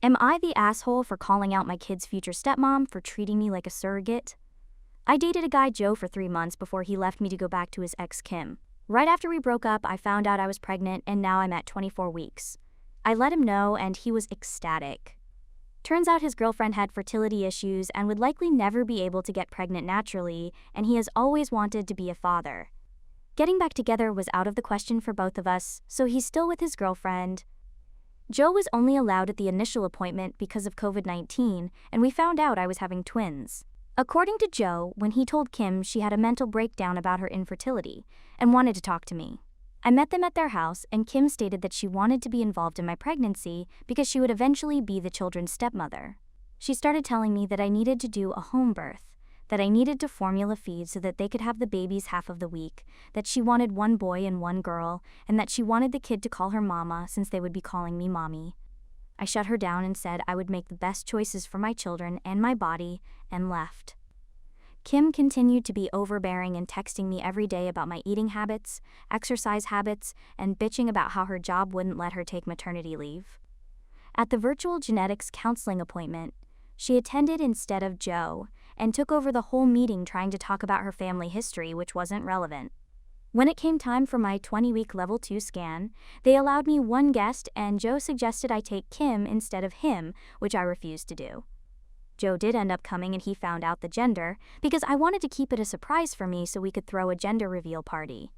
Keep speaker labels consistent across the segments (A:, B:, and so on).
A: Am I the asshole for calling out my kid's future stepmom for treating me like a surrogate? I dated a guy Joe for 3 months before he left me to go back to his ex Kim. Right after we broke up, I found out I was pregnant and now I'm at 24 weeks. I let him know and he was ecstatic. Turns out his girlfriend had fertility issues and would likely never be able to get pregnant naturally, and he has always wanted to be a father. Getting back together was out of the question for both of us, so he's still with his girlfriend. Joe was only allowed at the initial appointment because of COVID-19, and we found out I was having twins. According to Joe, when he told Kim, she had a mental breakdown about her infertility and wanted to talk to me. I met them at their house, and Kim stated that she wanted to be involved in my pregnancy because she would eventually be the children's stepmother. She started telling me that I needed to do a home birth, that I needed to formula feed so that they could have the babies half of the week, that she wanted one boy and one girl, and that she wanted the kid to call her mama since they would be calling me mommy. I shut her down and said I would make the best choices for my children and my body, and left. Kim continued to be overbearing and texting me every day about my eating habits, exercise habits, and bitching about how her job wouldn't let her take maternity leave. At the virtual genetics counseling appointment, she attended instead of Joe and took over the whole meeting trying to talk about her family history, which wasn't relevant. When it came time for my 20-week level 2 scan, they allowed me one guest and Joe suggested I take Kim instead of him, which I refused to do. Joe did end up coming and he found out the gender because I wanted to keep it a surprise for me so we could throw a gender reveal party.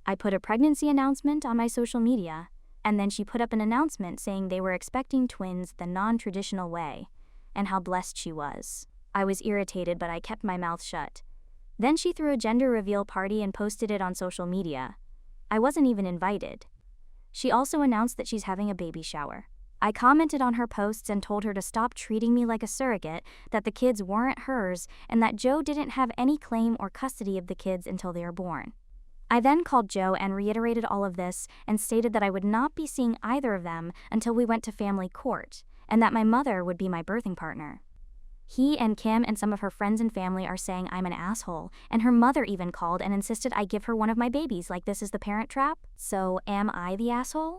A: I put a pregnancy announcement on my social media, and then she put up an announcement saying they were expecting twins the non-traditional way, and how blessed she was. I was irritated, but I kept my mouth shut. Then she threw a gender reveal party and posted it on social media. I wasn't even invited. She also announced that she's having a baby shower. I commented on her posts and told her to stop treating me like a surrogate, that the kids weren't hers, and that Joe didn't have any claim or custody of the kids until they are born. I then called Joe and reiterated all of this and stated that I would not be seeing either of them until we went to family court, and that my mother would be my birthing partner. He and Kim and some of her friends and family are saying I'm an asshole, and her mother even called and insisted I give her one of my babies like this is the Parent Trap. So am I the asshole?